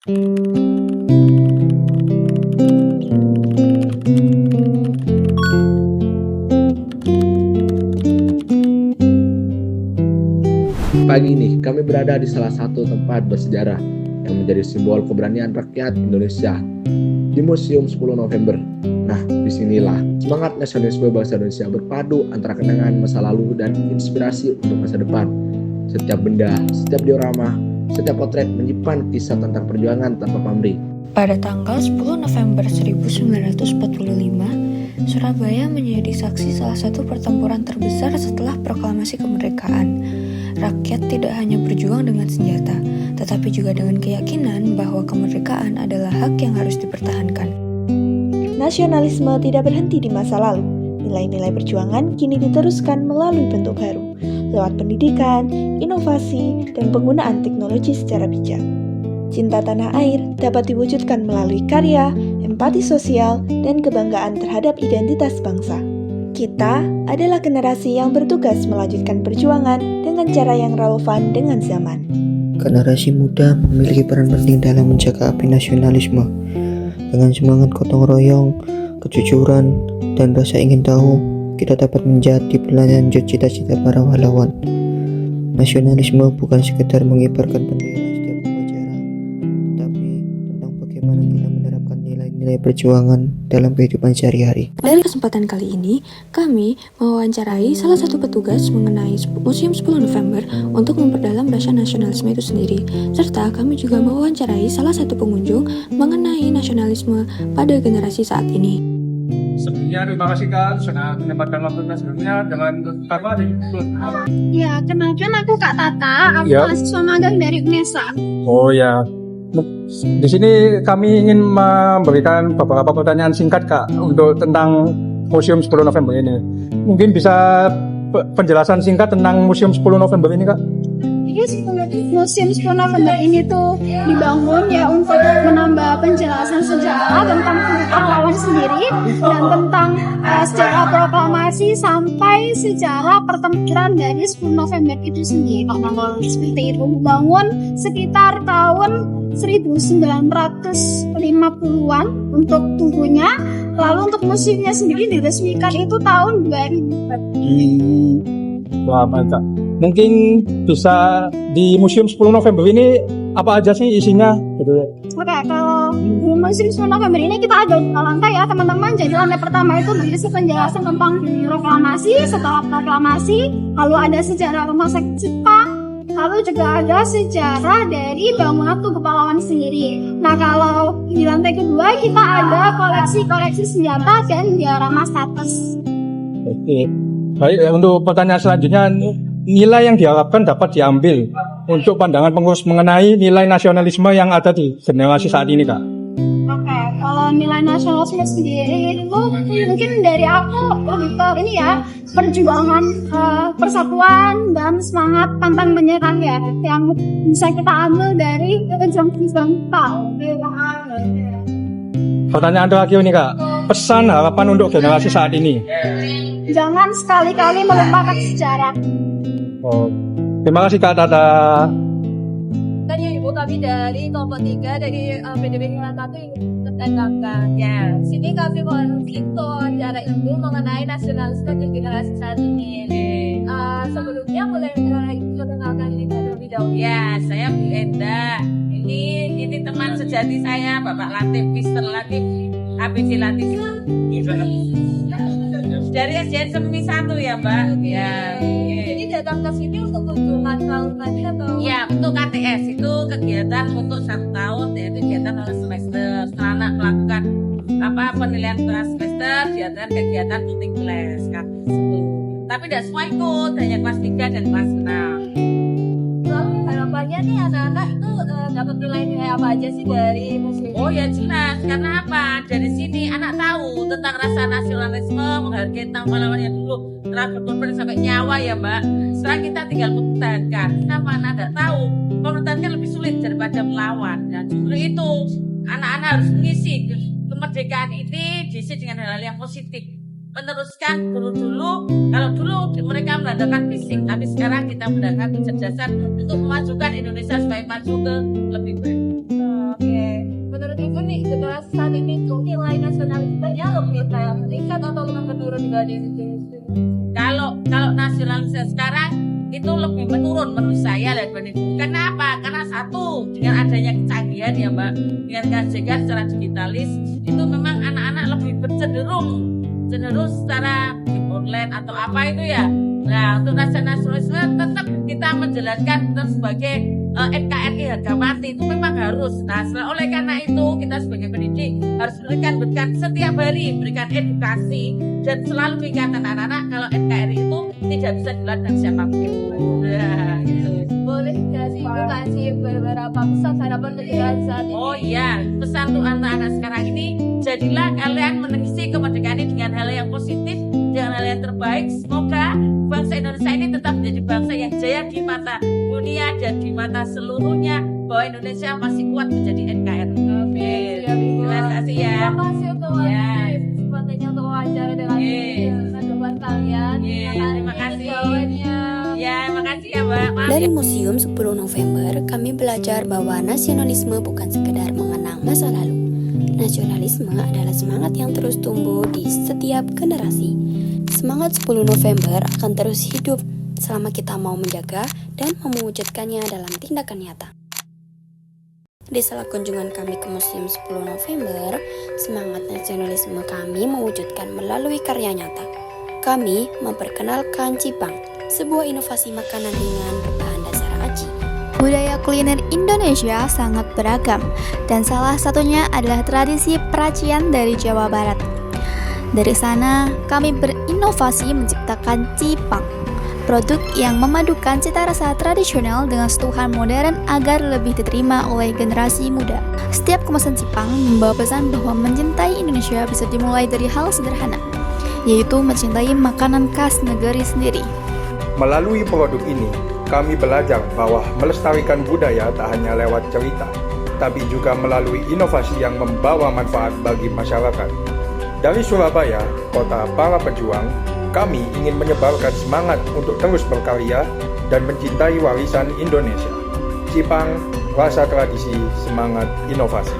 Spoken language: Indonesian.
Pagi ini kami berada di salah satu tempat bersejarah yang menjadi simbol keberanian rakyat Indonesia, di Museum 10 November. Nah, disinilah semangat nasionalisme bangsa Indonesia berpadu antara kenangan masa lalu dan inspirasi untuk masa depan. Setiap benda, setiap diorama, setiap potret menyimpan kisah tentang perjuangan tanpa pamrih. Pada tanggal 10 November 1945, Surabaya menjadi saksi salah satu pertempuran terbesar setelah proklamasi kemerdekaan. Rakyat tidak hanya berjuang dengan senjata, tetapi juga dengan keyakinan bahwa kemerdekaan adalah hak yang harus dipertahankan. Nasionalisme tidak berhenti di masa lalu. Nilai-nilai perjuangan kini diteruskan melalui bentuk baru, lewat pendidikan, inovasi, dan penggunaan teknologi secara bijak. Cinta tanah air dapat diwujudkan melalui karya, empati sosial, dan kebanggaan terhadap identitas bangsa. Kita adalah generasi yang bertugas melanjutkan perjuangan dengan cara yang relevan dengan zaman. Generasi muda memiliki peran penting dalam menjaga api nasionalisme. Dengan semangat gotong royong, kejujuran, dan rasa ingin tahu, kita dapat menjadi pelanjut cita-cita para pahlawan. Nasionalisme bukan sekedar mengibarkan bendera setiap upacara, tetapi tentang bagaimana kita menerapkan nilai-nilai perjuangan dalam kehidupan sehari-hari. Dari kesempatan kali ini, kami mewawancarai salah satu petugas mengenai Museum 10 November untuk memperdalam rasa nasionalisme itu sendiri. Serta kami juga mewawancarai salah satu pengunjung mengenai nasionalisme pada generasi saat ini. Sebelumnya terima kasih Kak sudah menyempatkan waktunya sebelumnya dengan Kakak di Ya, kenalkan aku Kak Tata, aku Ya. mahasiswa magang dari UNESA. Oh ya. Di sini kami ingin memberikan beberapa pertanyaan singkat Kak untuk tentang Museum 10 November ini. Mungkin bisa penjelasan singkat tentang Museum 10 November ini Kak? Jadi Museum 10 November ini tuh dibangun ya untuk menambah penjelasan sejarah tentang pahlawan sendiri dan tentang sejarah proklamasi sampai sejarah pertempuran dari 10 November itu sendiri. Seperti itu dibangun sekitar tahun 1950-an untuk tubuhnya, lalu untuk museumnya sendiri diresmikan itu tahun 2000. Wah mantap. Mungkin bisa di Museum 10 November ini apa aja sih isinya? Gitu ya. Oke, kalau di Museum 10 November ini kita ada 2 lantai ya teman-teman. Jadi lantai pertama itu berisi penjelasan tentang proklamasi, setelah proklamasi, lalu ada sejarah rumah sakit Jepang, lalu juga ada sejarah dari bangunan tugu pahlawan sendiri. Nah, kalau di lantai kedua kita ada koleksi-koleksi senjata dan diorama status. Oke. Baik, untuk pertanyaan selanjutnya, nilai yang diharapkan dapat diambil untuk pandangan pengurus mengenai nilai nasionalisme yang ada di generasi saat ini, Kak. Oke, kalau nilai nasionalisme sendiri itu mungkin dari aku lebih ke ini ya, perjuangan persatuan dan semangat pantang menyerah ya, yang bisa kita ambil dari pejuang-pejuang kita. Pertanyaan terakhir nih, Kak. Pesan harapan untuk generasi saat ini. Jangan sekali-kali melupakan sejarah. Oh, terima kasih Kak Tata. Kan yang ibu kami dari kelompok 3 dari PDB Kelas 1 ingin menanyakan ya. Sini kami mau hitung acara ibu mengenai nasionalisme di generasi saat ini. Sebelumnya boleh ibu perkenalkan ini terlebih dahulu. Ya, saya Bu Enda. Ini teman sejati saya, Bapak Latif, Mr. Latif, ABC Latif. Dari SDN Semi 1 ya, Mbak. Ya. Jadi datang ke sini untuk kunjungan tahun tadi atau? Ya, untuk KTS itu kegiatan untuk 1 tahun, yaitu kegiatan per semester. Setelah anak melakukan penilaian per semester, diadakan kegiatan shooting class kan. Tapi tidak semua ikut, hanya kelas 3 dan kelas 6. Lalu harapannya nih anak-anak itu dapat nilai-nilai apa aja sih dari museum? Oh ya jelas, karena apa? Dari sini anak tahu tentang rasa nasionalisme, menghargai tentang pahlawan yang dulu telah berkorban sampai nyawa ya Mbak. Sekarang kita tinggal mempertahankan. Kenapa anak tidak tahu? Mempertahankan lebih sulit daripada melawan. Dan justru itu anak-anak harus mengisi kemerdekaan ini diisi dengan hal-hal yang positif. Meneruskan dulu, kalau dulu mereka mengandalkan fisik, tapi sekarang kita mengandalkan kecerdasan untuk memajukan Indonesia supaya maju ke lebih baik. Oke, Kalau nasionalisme sekarang itu lebih menurun menurut saya dibanding dulu. Kenapa? Karena satu, dengan adanya kecanggihan ya Mbak, dengan kecanggihan secara digitalis, itu memang anak-anak lebih cenderung secara game online atau apa itu ya. Nah, untuk nasionalisme tetap kita menjalankan sebagai NKRI harga mati itu memang harus. Nah, oleh karena itu kita sebagai pendidik harus berikan setiap hari berikan edukasi dan selalu ingatkan anak-anak kalau NKRI itu tidak bisa dilakukan siapapun. Nah, gitu. Boleh kasih beberapa pesan harapan kemerdekaan saat ini? Oh iya, pesan untuk anak-anak sekarang ini, jadilah kalian mengisi kemerdekaan ini dengan hal yang positif, dengan hal yang terbaik. Semoga bangsa Indonesia ini tetap menjadi bangsa yang jaya di mata dunia dan di mata seluruhnya, bahwa Indonesia masih kuat menjadi NKRI. Amin. Terima kasih ya. Terima kasih untuk sepertinya untuk wawancara dengan teman kalian. Terima kasih. Ya, makasih ya Mbak. Maaf. Dari Museum 10 November, kami belajar bahwa nasionalisme bukan sekedar mengenang masa lalu. Nasionalisme adalah semangat yang terus tumbuh di setiap generasi. Semangat 10 November akan terus hidup selama kita mau menjaga dan mewujudkannya dalam tindakan nyata. Di sela kunjungan kami ke Museum 10 November, semangat nasionalisme kami mewujudkan melalui karya nyata. Kami memperkenalkan Cipang, sebuah inovasi makanan ringan berbahan dasar aci. Budaya kuliner Indonesia sangat beragam, dan salah satunya adalah tradisi peracian dari Jawa Barat. Dari sana, kami berinovasi menciptakan Cipang, produk yang memadukan cita rasa tradisional dengan sentuhan modern agar lebih diterima oleh generasi muda. Setiap kemasan Cipang membawa pesan bahwa mencintai Indonesia bisa dimulai dari hal sederhana, yaitu mencintai makanan khas negeri sendiri. Melalui produk ini, kami belajar bahwa melestarikan budaya tak hanya lewat cerita, tapi juga melalui inovasi yang membawa manfaat bagi masyarakat. Dari Surabaya, kota para pejuang, kami ingin menyebarkan semangat untuk terus berkarya dan mencintai warisan Indonesia. Cipang, rasa tradisi, semangat inovasi.